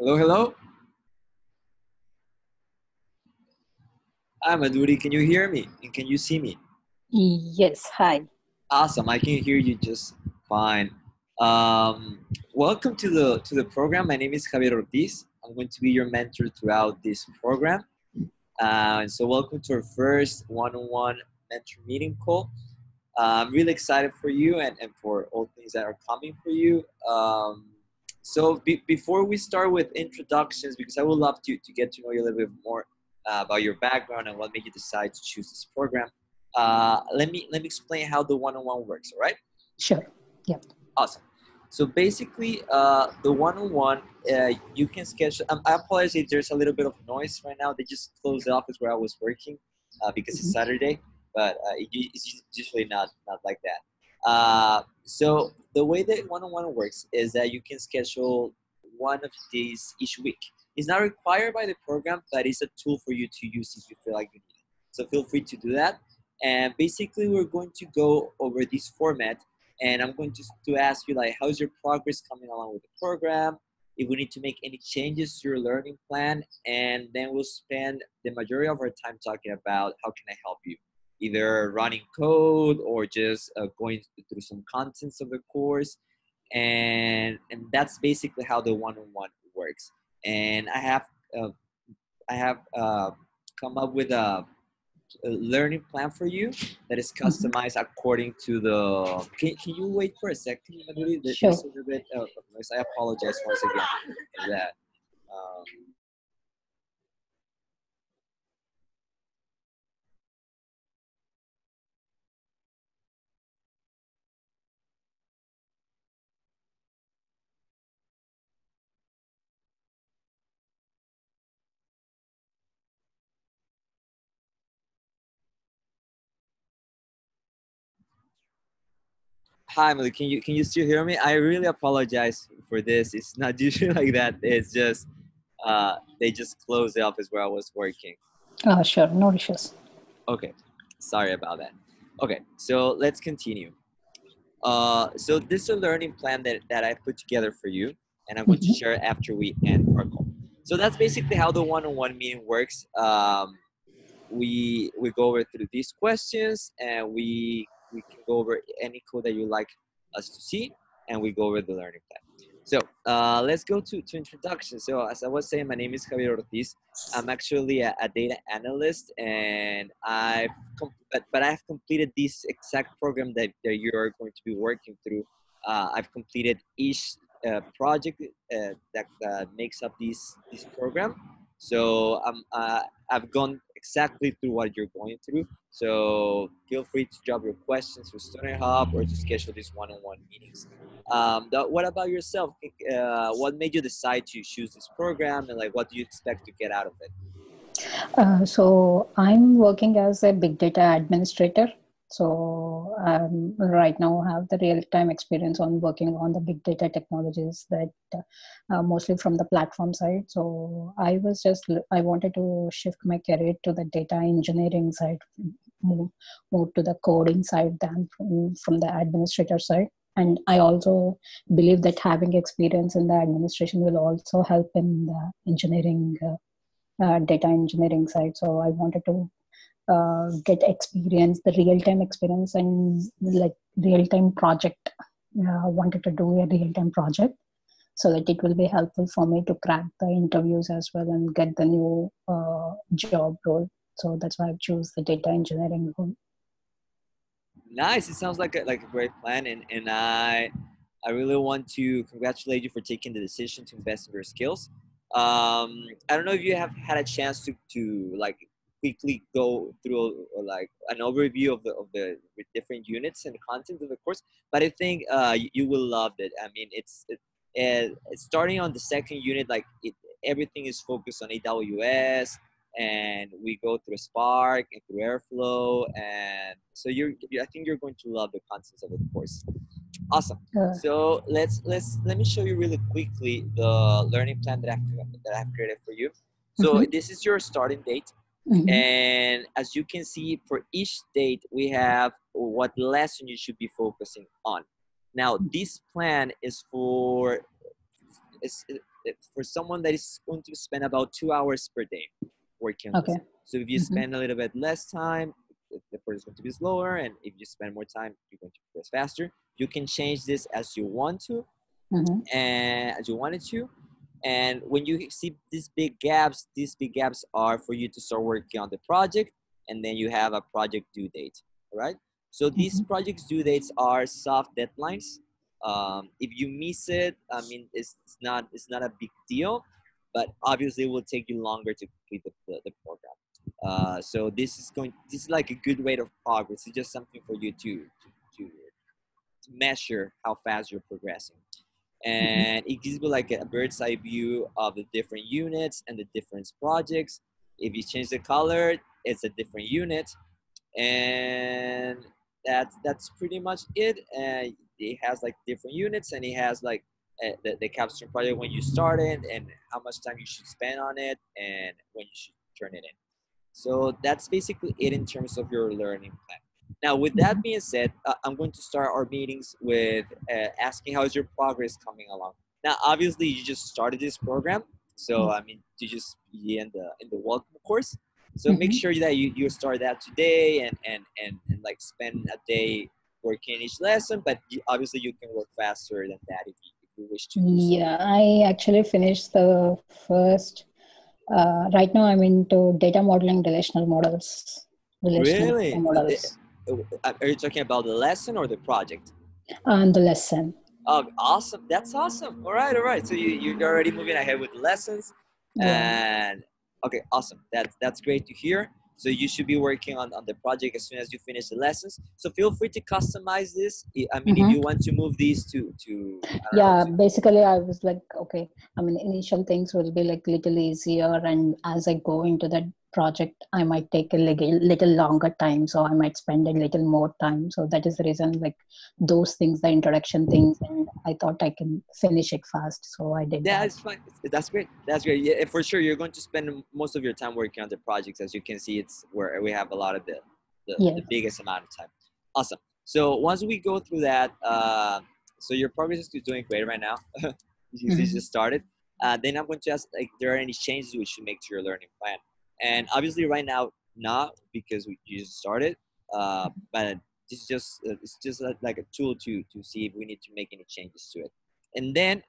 Hello, hello. Hi, Madhuri. Can you hear me? And can you see me? Yes, hi. Awesome. I can hear you just fine. Welcome to the program. My name is Javier Ortiz. I'm going to be your mentor throughout this program. And so welcome to our first one-on-one mentor meeting call. I'm really excited for you and for all things that are coming for you. Before we start with introductions, because I would love to get to know you a little bit more about your background and what made you decide to choose this program. Let me explain how the one-on-one works. All right? Sure. Yeah. Awesome. So basically, the one-on-one, you can schedule. I apologize if there's a little bit of noise right now. They just closed the office where I was working because it's Saturday, but it's usually not like that. So the way that one-on-one works is that you can schedule one of these each week. It's not required by the program, but it's a tool for you to use if you feel like you need it. So feel free to do that. And basically, we're going to go over this format, and I'm going to ask you, like, how's your progress coming along with the program, if we need to make any changes to your learning plan, and then we'll spend the majority of our time talking about how can I help you, either running code or just going through some contents of the course. And that's basically how the one-on-one works. And uh, I have come up with a learning plan for you that is customized according to the. Can you wait for a second, Madhuri? There's Sure. a little bit of noise. I apologize once again for that. Um, Hi, Emily. Can you still hear me? I really apologize for this. It's not usually like that. It's just they just closed the office where I was working. Sure. No issues. Okay, sorry about that. Okay, so let's continue. So this is a learning plan that I put together for you, and I'm going to share it after we end our call. So that's basically how the one-on-one meeting works. We go over through these questions, and we can go over any code that you like us to see, and we go over the learning plan. So let's go to introduction. So as I was saying, my name is Javier Ortiz. I'm actually a data analyst, and but I've completed this exact program that you're going to be working through. I've completed each project that makes up this program. So I've gone exactly through what you're going through. So feel free to drop your questions through Student Hub or to schedule these one-on-one meetings. What about yourself? What made you decide to choose this program, and like, what do you expect to get out of it? So I'm working as a big data administrator. So right now have the real-time experience on working on the big data technologies that mostly from the platform side. So I wanted to shift my career to the data engineering side, move to the coding side than from the administrator side. And I also believe that having experience in the administration will also help in the engineering data engineering side. So I wanted to get experience, the real-time experience, and like real-time project. I wanted to do a real-time project so that it will be helpful for me to crack the interviews as well and get the new job role. So that's why I chose the data engineering role. Nice. It sounds like a great plan, and I really want to congratulate you for taking the decision to invest in your skills. I don't know if you have had a chance to like quickly go through like an overview of the different units and content of the course, but I think you will love it. I mean, starting on the second unit, like everything is focused on AWS, and we go through Spark and through Airflow, and so I think you're going to love the contents of the course. Awesome. So let me show you really quickly the learning plan that I've created for you. So this is your starting date. And as you can see, for each date, we have what lesson you should be focusing on. Now, this plan is for someone that is going to spend about 2 hours per day working on this. So if you spend a little bit less time, the course is going to be slower, and if you spend more time, you're going to progress faster. You can change this as you want to, and as you wanted to. And when you see these big gaps are for you to start working on the project, and then you have a project due date. All right. So these projects due dates are soft deadlines. If you miss it, I mean, it's not a big deal, but obviously it will take you longer to complete the program. So this is like a good rate of progress. It's just something for you to measure how fast you're progressing. And it gives you like a bird's eye view of the different units and the different projects. If you change the color, it's a different unit, and that's pretty much it. And it has like different units, and it has like the capstone project when you start it, and how much time you should spend on it, and when you should turn it in. So that's basically it in terms of your learning plan. Now, with that being said, I'm going to start our meetings with asking how is your progress coming along. Now, obviously, you just started this program, so I mean, to just be in the welcome course. So make sure that you start that today, and like spend a day working each lesson. But obviously, you can work faster than that if you wish to. Yeah, I actually finished the first. Right now, I'm into data modeling, relational models. Really? Are you talking about the lesson or the project? The lesson. Oh, awesome! That's awesome. All right. So you're already moving ahead with the lessons, and okay, awesome. That's great to hear. So you should be working on the project as soon as you finish the lessons. So feel free to customize this. I mean, if you want to move these to basically I was like, okay, I mean, initial things will be like little easier, and as I go into that project, I might take a little longer time, so I might spend a little more time. So that is the reason, like those things, the introduction things, and I thought I can finish it fast, so I did. That's fine. That's great. Yeah, for sure, you're going to spend most of your time working on the projects. As you can see, it's where we have a lot of the biggest amount of time. Awesome. So once we go through that, so your progress is doing great right now. You just started. Then I'm going to ask, like, there are any changes we should make to your learning plan? And obviously right now, not, because you just started, but it's just like a tool to see if we need to make any changes to it. And then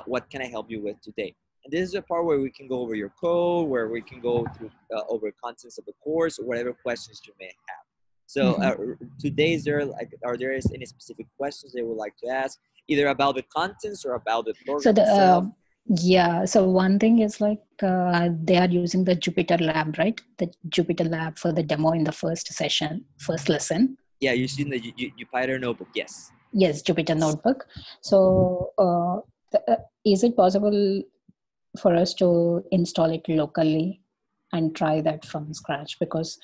what can I help you with today? And this is a part where we can go over your code, where we can go through over contents of the course, or whatever questions you may have. So today, are there any specific questions they would like to ask, either about the contents or about the program itself? So one thing is like they are using the Jupyter Lab, right? The Jupyter Lab for the demo in the first lesson. Yeah, you're using the Jupyter Notebook, yes. Yes, Jupyter Notebook. So is it possible for us to install it locally and try that from scratch? Because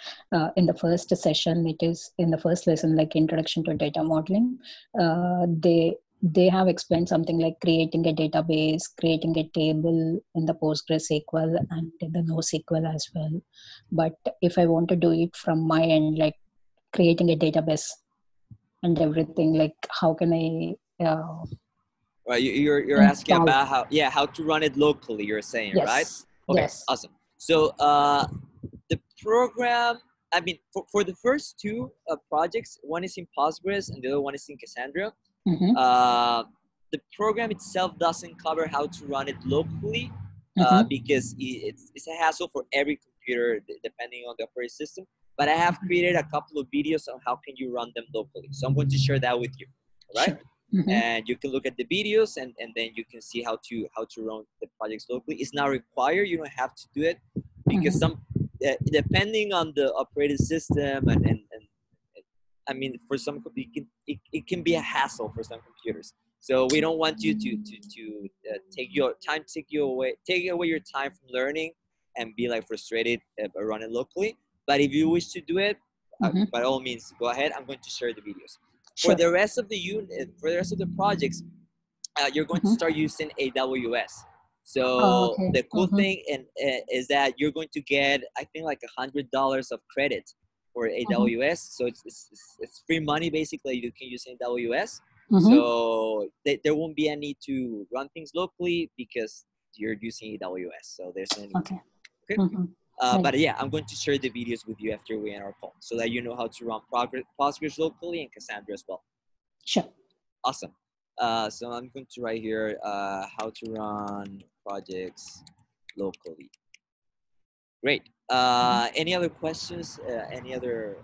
in the first session, it is in the first lesson, like Introduction to Data Modeling, they have explained something like creating a database, creating a table in the PostgreSQL and in the NoSQL as well. But if I want to do it from my end, like creating a database and everything, like how can I right, you're asking about how to run it locally, you're saying, right? Okay, yes. Awesome. So the program, I mean, for the first two projects, one is in Postgres and the other one is in Cassandra. The program itself doesn't cover how to run it locally because it's a hassle for every computer depending on the operating system. But I have created a couple of videos on how can you run them locally. So I'm going to share that with you, all right? Sure. And you can look at the videos and then you can see how to run the projects locally. It's not required. You don't have to do it because depending on the operating system and I mean, for some, it can be a hassle for some computers. So we don't want you to take your time, take away your time from learning and be like frustrated running locally. But if you wish to do it, by all means, go ahead. I'm going to share the videos. For Sure. the rest of the unit, for the rest of the projects, you're going to start using AWS. Oh, So okay. the cool thing is that you're going to get, I think, like $100 of credit for AWS. So it's free money basically. You can use AWS. So there won't be a need to run things locally because you're using AWS. So there's no need Okay. to. Okay. But yeah, I'm going to share the videos with you after we end our call so that you know how to run Postgres locally and Cassandra as well. Sure. Awesome. So I'm going to write here how to run projects locally. Great. Any other questions? Any other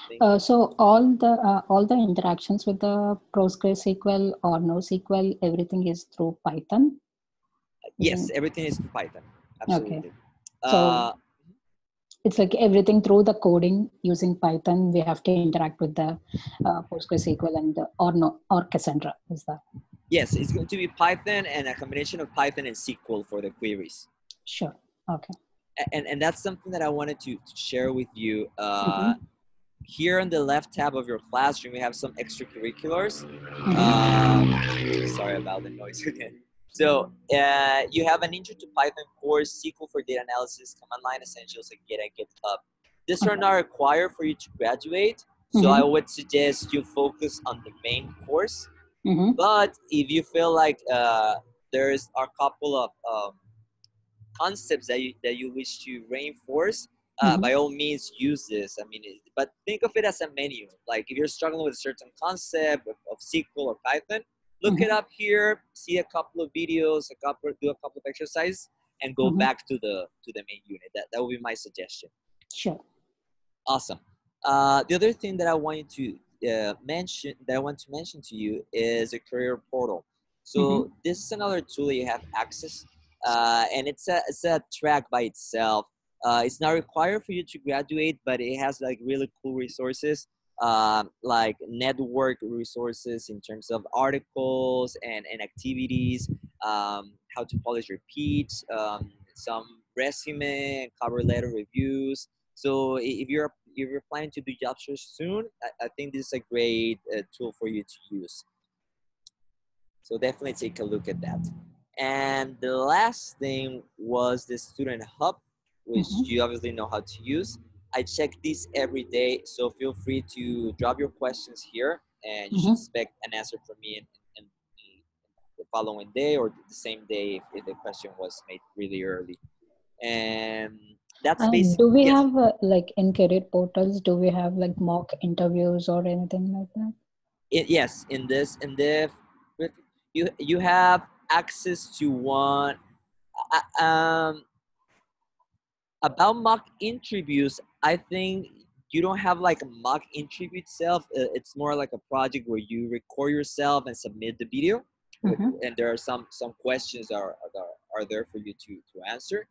things? So all the interactions with the PostgreSQL or NoSQL, everything is through Python. Yes, everything is through Python. Absolutely. Okay. So it's like everything through the coding using Python. We have to interact with the PostgreSQL and or Cassandra. Is that? Yes, it's going to be Python and a combination of Python and SQL for the queries. Sure. Okay. And that's something that I wanted to share with you. Here on the left tab of your classroom, we have some extracurriculars. Sorry about the noise again. So you have an Intro to Python course, SQL for data analysis, command line essentials, and GitHub. These are not required for you to graduate. So I would suggest you focus on the main course. But if you feel like there's a couple of concepts that you wish to reinforce, by all means use this. I mean, but think of it as a menu. Like if you're struggling with a certain concept of SQL or Python, look it up here, see a couple of videos, do a couple of exercises, and go back to the main unit. That would be my suggestion. Sure. Awesome. The other thing that I want to mention to you is a career portal. So this is another tool that you have access, and it's a track by itself. It's not required for you to graduate, but it has like really cool resources, like network resources in terms of articles and activities, how to polish your pitch, some resume and cover letter reviews. So if you're planning to do job search soon, I think this is a great tool for you to use. So definitely take a look at that. And the last thing was the Student Hub, which you obviously know how to use. I check this every day, so feel free to drop your questions here, and you should expect an answer from me in the following day or the same day if the question was made really early. And that's basically. Do we have like in career portals? Do we have like mock interviews or anything like that? Yes, you have access to one. About mock interviews, I think you don't have like a mock interview itself. It's more like a project where you record yourself and submit the video, and there are some questions are there for you to answer.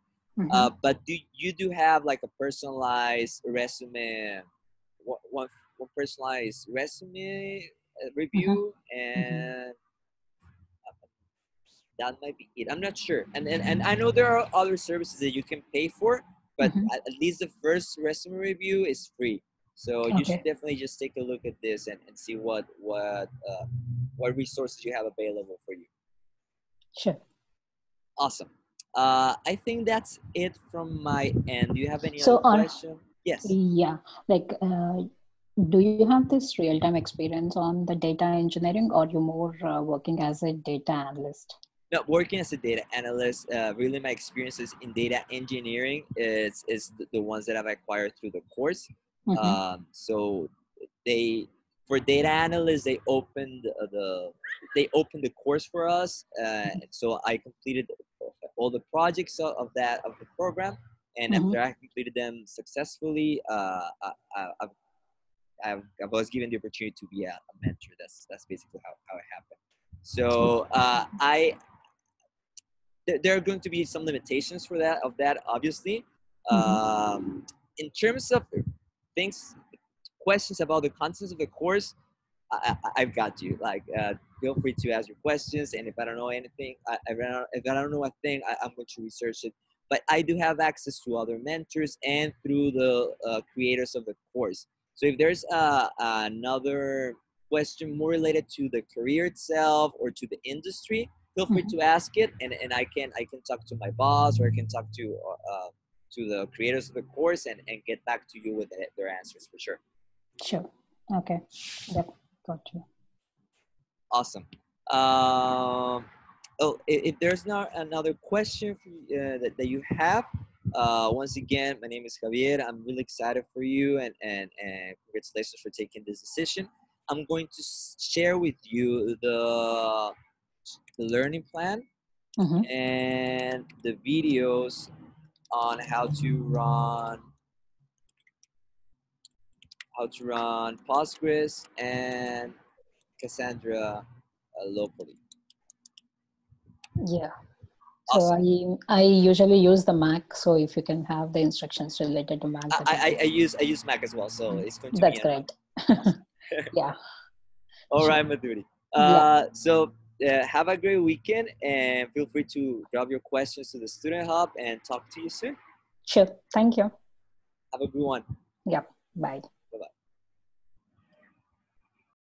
But you do have like a personalized resume, one personalized resume review, and that might be it. I'm not sure. And I know there are other services that you can pay for, but at least the first resume review is free. So you should definitely just take a look at this and see what resources you have available for you. Sure. Awesome. I think that's it from my end. Do you have any other question? Yes. Yeah. Like, do you have this real-time experience on the data engineering, or you more working as a data analyst? No, working as a data analyst, really my experiences in data engineering is the ones that I've acquired through the course. So for data analysts, they opened the course for us. So I completed all the projects of the program, and after I completed them successfully, I was given the opportunity to be a mentor. That's basically how it happened. So there are going to be some limitations for that, obviously. In terms of questions about the contents of the course, I've got you. Like, feel free to ask your questions, and if I don't know anything, if I don't know a thing, I'm going to research it. But I do have access to other mentors and through the creators of the course. So if there's another question more related to the career itself or to the industry, feel free Mhm. to ask it, and I can talk to my boss, or I can talk to the creators of the course, and get back to you with their answers for sure. Sure. Okay. Yep. Got you. Awesome. Oh, if there's not another question for you, that you have, once again, my name is Javier. I'm really excited for you, and congratulations for taking this decision. I'm going to share with you the learning plan Mm-hmm. and the videos on how to run Postgres and Cassandra locally. Yeah. So Awesome. I usually use the Mac. So if you can have the instructions related to Mac, that would be I use Mac as well, so it's going to be that's an great. awesome. Yeah. All Sure. right, my duty. Yeah. So have a great weekend, and feel free to drop your questions to the Student Hub, and talk to you soon. Sure. Thank you. Have a good one. Yeah. Bye.